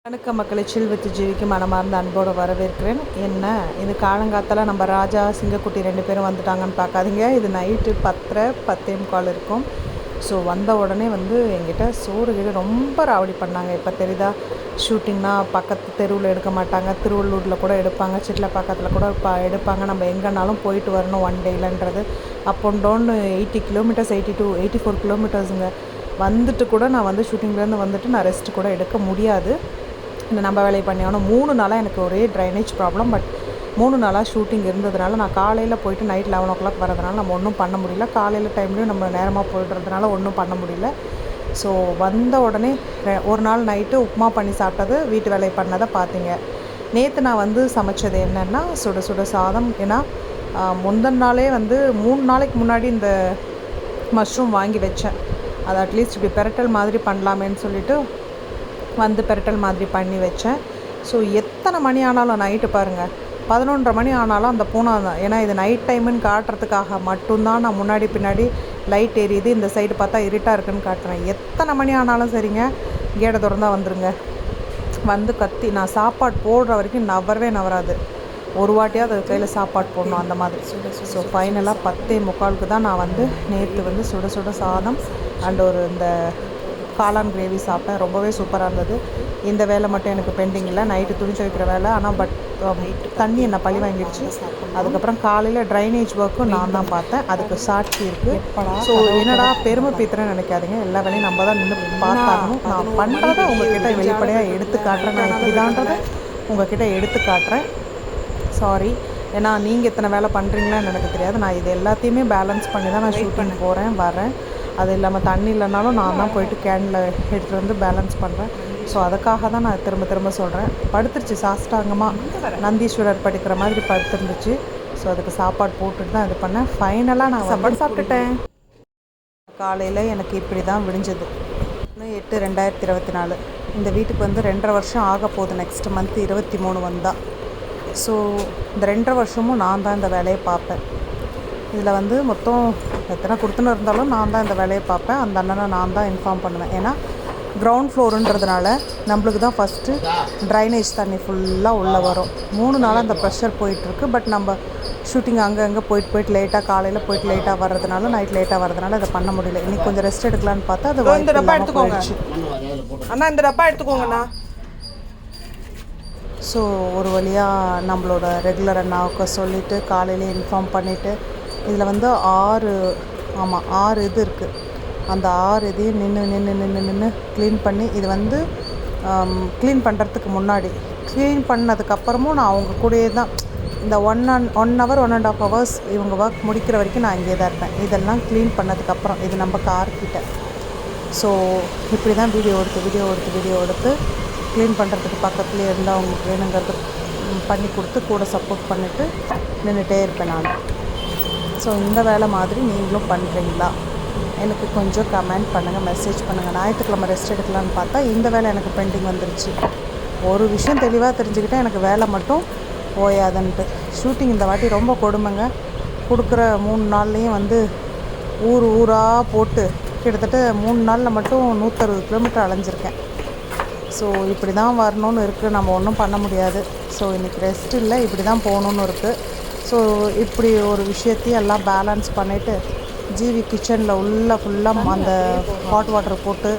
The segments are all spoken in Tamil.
வணக்கம் மக்களை, சில்வத்து ஜீவிக்கு மனமார்ந்த அன்போடு வரவேற்கிறேன். என்ன இது காலங்காத்தால் நம்ம ராஜா சிங்கக்குட்டி 2 பேரும் வந்துட்டாங்கன்னு பார்க்காதீங்க. இது நைட்டு 10:45 இருக்கும். ஸோ வந்த உடனே என்கிட்ட சோறு ரொம்ப ராவடி பண்ணாங்க. இப்போ தெரியுதா, ஷூட்டிங்னா பக்கத்து தெருவில் எடுக்க மாட்டாங்க, திருவள்ளூரில் கூட எடுப்பாங்க, சிட்லப்பாக்கத்தில் கூட எடுப்பாங்க. நம்ம எங்கேனாலும் போயிட்டு வரணும் ஒன் டேலன்றது. அப் அண்ட் டவுன் 80 கிலோமீட்டர்ஸ், 84 கிலோமீட்டர்ஸுங்க. வந்துட்டு கூட நான் ஷூட்டிங்லேருந்து வந்துட்டு நான் ரெஸ்ட்டு கூட எடுக்க முடியாது. இந்த நம்ம வேலையை பண்ணி ஆகணும். 3 நாளாக எனக்கு ஒரே ட்ரைனேஜ் ப்ராப்ளம். பட் 3 நாளாக ஷூட்டிங் இருந்ததுனால நான் காலையில் போயிட்டு நைட் 11 o'clock வரதுனால நம்ம ஒன்றும் பண்ண முடியல. காலையில் டைம்லேயும் நம்ம நேரமாக போய்டுறதுனால ஒன்றும் பண்ண முடியல. ஸோ வந்த உடனே ஒரு நாள் நைட்டு உப்புமா பண்ணி சாப்பிட்டது, வீட்டு வேலை பண்ணதை பார்த்தீங்க. நேற்று நான் சமைச்சது என்னென்னா சுட சுட சாதம். ஏன்னா முந்தின நாளே 3 நாளைக்கு முன்னாடி இந்த மஷ்ரூம் வாங்கி வச்சேன். அது அட்லீஸ்ட் இப்படி பெரட்டல் மாதிரி பண்ணலாமேன்னு சொல்லிவிட்டு பெரட்டல் மாதிரி பண்ணி வச்சேன். ஸோ எத்தனை மணி ஆனாலும் நைட்டு பாருங்கள், 11:30 மணி ஆனாலும் அந்த பூனை தான். ஏன்னா இது நைட் டைமுன்னு காட்டுறதுக்காக மட்டும்தான் நான் முன்னாடி பின்னாடி லைட் எரியுது, இந்த சைடு பார்த்தா இருட்டாக இருக்குன்னு காட்டுறேன். எத்தனை மணி ஆனாலும் சரிங்க, கேடை திறந்தா வந்துருங்க. கத்தி நான் சாப்பாடு போடுற வரைக்கும் நவராது. ஒரு வாட்டியாவது அது கையில் சாப்பாடு போடணும், அந்த மாதிரி. ஸோ ஃபைனலாக 10:45 தான் நான் நேற்று சுட சுட சாதம் அண்ட் இந்த காளான் கிரேவி சாப்பிட்டேன். ரொம்பவே சூப்பராக இருந்தது. இந்த வேலை மட்டும் எனக்கு பெண்டிங் இல்லை, நைட்டு துணி துவைக்கிற வேலை. ஆனால் தண்ணி என்னை பழி வாங்கிடுச்சு. அதுக்கப்புறம் காலையில் ட்ரைனேஜ் ஒர்க்கும் நான் தான் பார்த்தேன், அதுக்கு சாட்சி இருக்குது. ஸோ என்னடா பெருமை பீத்துறேன்னு நினைக்காதீங்க, எல்லா வேலையும் நம்ம தான் நின்று பார்த்தாகணும். நான் பண்ணுறதை உங்கள்கிட்ட வெளிப்படையாக எடுத்து காட்டுறேன். நான் இப்படிதான்றதை உங்கள்கிட்ட எடுத்து காட்டுறேன். சாரி, ஏன்னா நீங்கள் இத்தனை வேலை பண்ணுறீங்களான்னு எனக்கு தெரியாது. நான் இது எல்லாத்தையுமே பேலன்ஸ் பண்ணி தான் நான் ஷூட்டிங் போகிறேன் வரேன். அது இல்லாமல் தண்ணி இல்லைனாலும் நான் தான் போயிட்டு கேனில் எடுத்துகிட்டு பேலன்ஸ் பண்ணுறேன். ஸோ அதுக்காக தான் நான் திரும்ப சொல்கிறேன். படுத்துருச்சு சாஷ்டாங்கமாக, நந்தீஸ்வரர் படிக்கிற மாதிரி படுத்துருந்துச்சு. ஸோ அதுக்கு சாப்பாடு போட்டுட்டு தான் இது பண்ணேன். ஃபைனலாக நான் சாப்பாடு சாப்பிட்டுட்டேன். காலையில் எனக்கு இப்படி தான் விடிஞ்சது. 8/2024 இந்த வீட்டுக்கு 2.5 வருஷம் ஆக போகுது. நெக்ஸ்ட் மந்த் 23 வந்தால். ஸோ இந்த 2.5 வருஷமும் நான் தான் இந்த வேலையை பார்ப்பேன். இதில் மொத்தம் எத்தனை கொடுத்துன்னு இருந்தாலும் நான் தான் இந்த வேலையை பார்ப்பேன். அந்த அண்ணனை நான் தான் இன்ஃபார்ம் பண்ணுவேன். ஏன்னா கிரவுண்ட் ஃப்ளோருன்றதுனால நம்மளுக்கு தான் ஃபஸ்ட்டு ட்ரைனேஜ் தண்ணி ஃபுல்லாக உள்ளே வரும். 3 நாளாக அந்த ப்ரெஷர் போயிட்டுருக்கு. பட் நம்ம ஷூட்டிங் அங்கே போயிட்டு லேட்டாக, காலையில் போயிட்டு லேட்டாக வர்றதுனால, நைட் லேட்டாக வர்றதுனால அதை பண்ண முடியல. இன்றைக்கி கொஞ்சம் ரெஸ்ட் எடுக்கலான்னு பார்த்தா அது இந்த டப்பா எடுத்துக்கோங்க அண்ணா, இந்த டப்பா எடுத்துக்கோங்கண்ணா. ஸோ ஒரு வழியாக நம்மளோட ரெகுலர் அண்ணாவுக்கு சொல்லிவிட்டு காலையிலே இன்ஃபார்ம் பண்ணிவிட்டு, இதில் 6 இது இருக்குது. அந்த 6 இதையும் நின்று க்ளீன் பண்ணி, இது க்ளீன் பண்ணுறதுக்கு முன்னாடி, க்ளீன் பண்ணதுக்கப்புறமும் நான் அவங்க கூடயே தான் இந்த 1 hour 1.5 hours இவங்க ஒர்க் முடிக்கிற வரைக்கும் நான் இங்கே தான் இருப்பேன். இதெல்லாம் க்ளீன் பண்ணதுக்கப்புறம் இது நம்ம கார்கிட்ட. ஸோ இப்படி தான் வீடியோ எடுத்து க்ளீன் பண்ணுறதுக்கு பக்கத்துலேயே இருந்தால் அவங்களுக்கு வேணுங்கிறது பண்ணி கொடுத்து கூட சப்போர்ட் பண்ணிவிட்டு நின்றுட்டே இருப்பேன் நான். ஸோ இந்த வேலை மாதிரி நீங்களும் பண்ணுறீங்களா? எனக்கு கொஞ்சம் கமெண்ட் பண்ணுங்கள், மெசேஜ் பண்ணுங்கள். ஞாயிற்றுக்கிழமை ரெஸ்ட் எடுக்கலான்னு பார்த்தா இந்த வேலை எனக்கு பெண்டிங் வந்துருச்சு. ஒரு விஷயம் தெளிவாக தெரிஞ்சுக்கிட்டேன், எனக்கு வேலை மட்டும் ஓயாதுன்ட்டு. ஷூட்டிங் இந்த வாட்டி ரொம்ப கொடுமைங்க. கொடுக்குற 3 நாள்லேயும் ஊராக போட்டு கிட்டத்தட்ட 3 நாளில் மட்டும் 160 கிலோமீட்டர் அலைஞ்சிருக்கேன். ஸோ இப்படி தான் வரணும்னு இருக்குது, நம்ம ஒன்றும் பண்ண முடியாது. ஸோ இன்றைக்கி ரெஸ்ட் இல்லை, இப்படி தான் போகணுன்னு இருக்குது. ஸோ இப்படி ஒரு விஷயத்தையும் எல்லாம் பேலன்ஸ் பண்ணிவிட்டு ஜிவி கிச்சனில் ஃபுல்லாக அந்த ஹாட் வாட்டர் போட்டு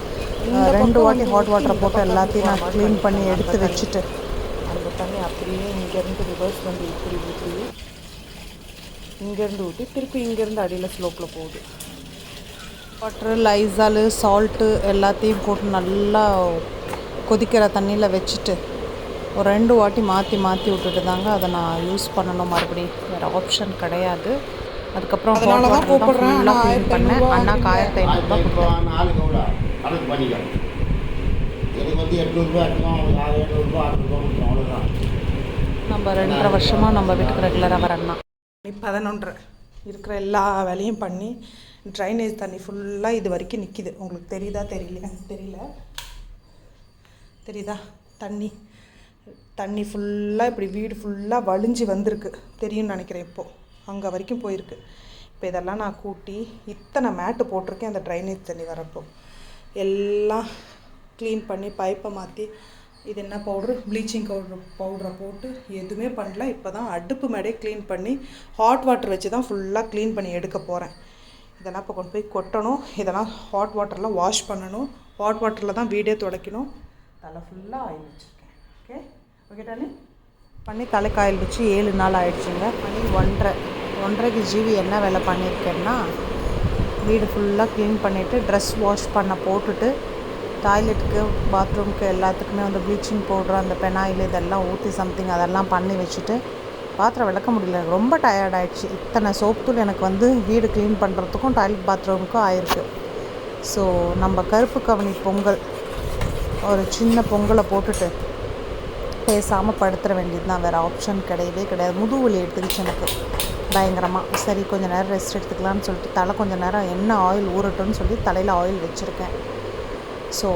2 வாட்டி ஹாட் வாட்டரை போட்டு எல்லாத்தையும் நான் க்ளீன் பண்ணி எடுத்து வச்சுட்டு, அந்த தண்ணி அப்படியே இங்கேருந்து ரிவர்ஸ் இங்கேருந்து ஊற்றி திருப்பி இங்கேருந்து அடியில் ஸ்லோப்பில் போகுது. வாட்ரு, லைசாலு, சால்ட்டு எல்லாத்தையும் போட்டு நல்லா கொதிக்கிற தண்ணியில் வச்சுட்டு ஒரு 2 வாட்டி மாற்றி விட்டுட்டு தாங்க அதை நான் யூஸ் பண்ணணும். மறுபடியும் வேறு ஆப்ஷன் கிடையாது. அதுக்கப்புறம் கூப்பிட்றேன் பண்ணேன். அண்ணா 1500 ரூபா நம்ம 2.5 வருஷமாக நம்ம வீட்டுக்கு ரெகுலராக வர அண்ணா. 11:30 இருக்கிற எல்லா வேலையும் பண்ணி ட்ரைனேஜ் தண்ணி ஃபுல்லாக இது வரைக்கும் நிற்கிது. உங்களுக்கு தெரியுதா தெரியல தெரியுதா? தண்ணி ஃபுல்லாக இப்படி வீடு ஃபுல்லாக வழிஞ்சு வந்திருக்கு, தெரியும்னு நினைக்கிறேன். இப்போது அங்கே வரைக்கும் போயிருக்கு. இப்போ இதெல்லாம் நான் கூட்டி இத்தனை மேட்டு போட்டிருக்கேன். அந்த ட்ரைனேஜ் தண்ணி வரப்போ எல்லாம் க்ளீன் பண்ணி பைப்பை மாற்றி இது என்ன பவுட்ரு, ப்ளீச்சிங் பவுடரை போட்டு எதுவுமே பண்ணல. இப்போ தான் அடுப்பு மேடே க்ளீன் பண்ணி ஹாட் வாட்டர் வச்சு தான் ஃபுல்லாக க்ளீன் பண்ணி எடுக்க போகிறேன். இதெல்லாம் இப்போ கொண்டு போய் கொட்டணும். இதெல்லாம் ஹாட் வாட்டரில் வாஷ் பண்ணணும். ஹாட் வாட்டரில் தான் வீடே துடைக்கணும். தலை ஃபுல்லாக ஆயில் வச்சுருக்கேன். ஓகே ஓகே டானே பண்ணி தலைக்கு ஆயில் வச்சு 7 நாள் ஆகிடுச்சிங்க. பண்ணி 1:30க்கு ஜீவி என்ன வேலை பண்ணியிருக்கேன்னா, வீடு ஃபுல்லாக க்ளீன் பண்ணிவிட்டு ட்ரெஸ் வாஷ் பண்ண போட்டுட்டு டாய்லெட்டுக்கு பாத்ரூமுக்கு எல்லாத்துக்குமே வந்து ப்ளீச்சிங் பவுட்ரு அந்த பெனாயில் இதெல்லாம் ஊற்றி சம்திங் அதெல்லாம் பண்ணி வச்சுட்டு பாத்திரம் விளக்க முடியல. ரொம்ப டயர்ட் ஆகிடுச்சு. இத்தனை சோப் தூள் எனக்கு வந்து வீடு க்ளீன் பண்ணுறதுக்கும் டாய்லெட் பாத்ரூமுக்கும் ஆயிருக்கு. ஸோ நம்ம கருப்பு கவனி பொங்கல் ஒரு சின்ன பொங்கலை போட்டுட்டு பேசாமல் படுத்துற வேண்டியது தான். வேறு ஆப்ஷன் கிடையவே கிடையாது. முதுகுவலி எடுத்துக்கிச்சு எனக்கு பயங்கரமாக. சரி கொஞ்சம் நேரம் ரெஸ்ட் எடுத்துக்கலான்னு சொல்லிட்டு தலை கொஞ்சம் நேரம் எண்ணெய் ஆயில் ஊறட்டும்னு சொல்லி தலையில் ஆயில் வச்சுருக்கேன். ஸோ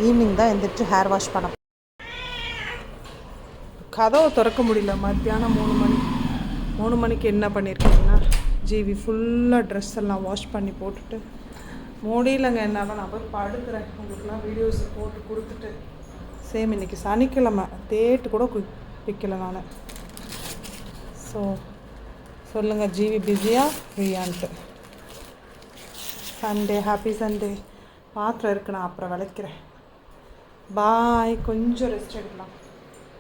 ஈவினிங் தான் எழுந்திரிச்சு ஹேர் வாஷ் பண்ண. கதவை திறக்க முடியல. மத்தியானம் 3 மணிக்கு என்ன பண்ணியிருக்கீங்கன்னா, ஜிவி ஃபுல்லாக ட்ரெஸ் எல்லாம் வாஷ் பண்ணி போட்டுட்டு முடியலங்க என்னால். நான் போய் படுக்கிறேன். உங்களுக்குலாம் வீடியோஸ் போட்டு கொடுத்துட்டு சேம் இன்றைக்கி சனிக்கிழமை தேட்டு கூட வைக்கல நான். ஸோ சொல்லுங்கள் ஜிவி பிஸியாக ஃப்ரீயான்ட்டு. Sunday happy Sunday. பாத்திரம் இருக்கு, நான் அப்புறம் விளக்கிறேன். பாய். கொஞ்சம் ரெஸ்ட் எடுக்கலாம்.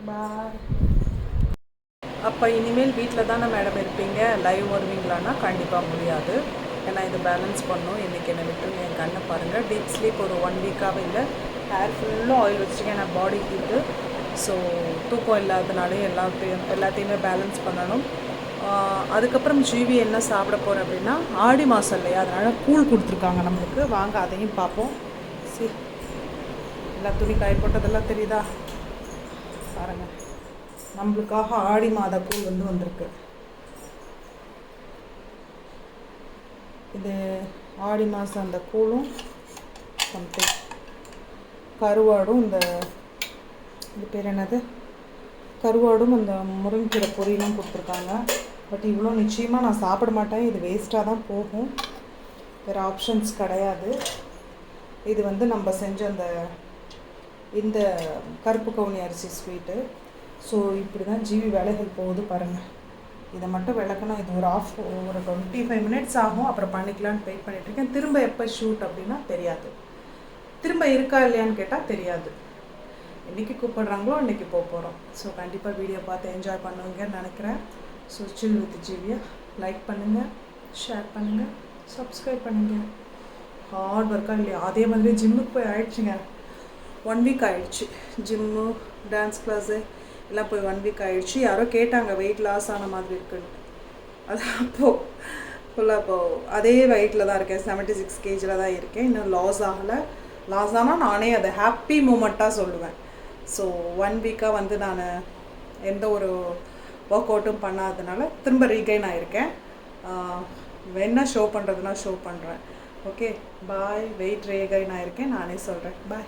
பாய். அப்போ இனிமேல் வீட்டில் தானே மேடம் இருப்பீங்க, லைவ் வருவீங்களான்னா கண்டிப்பாக முடியாது. ஏன்னா இது பேலன்ஸ் பண்ணணும். இன்றைக்கி என்னை விட்டு என் கண்ணை பாருங்கள். டீப் ஸ்லீப் ஒரு 1 வீக்காகவே இல்லை. ஹேர் ஃபுல்லும் ஆயில் வச்சுருக்கேன். நான் பாடி ஹீட்டு. ஸோ தூக்கம் இல்லாதனாலே எல்லாத்தையுமே பேலன்ஸ் பண்ணணும். அதுக்கப்புறம் ஜிவி என்ன சாப்பிட போகிறேன் அப்படின்னா, ஆடி மாதம் இல்லையா, அதனால் கூழ் கொடுத்துருக்காங்க நம்மளுக்கு. வாங்க அதையும் பார்ப்போம். சரி, எல்லா துணி காய போட்டதெல்லாம் தெரியுதா பாருங்கள். நம்மளுக்காக ஆடி மாத கூழ் வந்திருக்கு. இது ஆடி மாதம் அந்த கூழும் சம்திங் கருவாடும், இது பேர் என்னது, கருவாடும் அந்த முருங்கீரை பொரியலும் கொடுத்துருக்காங்க. பட் இவ்வளோ நிச்சயமாக நான் சாப்பிட மாட்டேன். இது வேஸ்ட்டாக தான் போகும். வேறு ஆப்ஷன்ஸ் கிடையாது. இது வந்து நம்ம செஞ்ச இந்த கருப்பு கவுனி அரிசி ஸ்வீட்டு. ஸோ இப்படி தான் ஜிவி வேலைகள் போகுது பாருங்கள். இதை மட்டும் விளக்கணும். இது ஒரு 25 மினிட்ஸ் ஆகும். அப்புறம் பண்ணிக்கலான்னு வெயிட் பண்ணிகிட்ருக்கேன். திரும்ப எப்போ ஷூட் அப்படின்னா தெரியாது. திரும்ப இருக்கா இல்லையான்னு கேட்டால் தெரியாது. இன்றைக்கி கூப்பிட்றாங்களோ அன்றைக்கி போகிறோம். ஸோ கண்டிப்பாக வீடியோ பார்த்து என்ஜாய் பண்ணுவீங்கன்னு நினைக்கிறேன். ஸோ சில் வித் ஜிவியை லைக் பண்ணுங்கள், ஷேர் பண்ணுங்கள், சப்ஸ்கிரைப் பண்ணுங்கள். ஹார்ட் ஒர்க்காக இல்லையா. அதே மாதிரி ஜிம்முக்கு போய் ஆயிடுச்சுங்க. 1 வீக் ஆகிடுச்சு. ஜிம்மு, டான்ஸ் கிளாஸு எல்லாம் போய் 1 வீக் ஆகிடுச்சு. யாரோ கேட்டாங்க வெயிட் லாஸ் ஆன மாதிரி இருக்குன்னு. அது அப்போது ஃபுல்லாக இப்போது அதே வெயிட்டில் தான் இருக்கேன். 76 kgல தான் இருக்கேன். இன்னும் லாஸ் ஆகலை. லாஸ் ஆனால் நானே அதை ஹாப்பி மூமெண்ட்டாக சொல்லுவேன். ஸோ 1 வீக்காக வந்து நான் எந்த ஒரு ஒர்க் அவுட்டும் பண்ணாததுனால திரும்ப ரீகெயின் ஆகிருக்கேன். என்ன ஷோ பண்ணுறதுனா ஷோ பண்ணுறேன். Okay bye. வெயிட் ரீகெயின் ஆகிருக்கேன், நானே சொல்கிறேன். பாய்.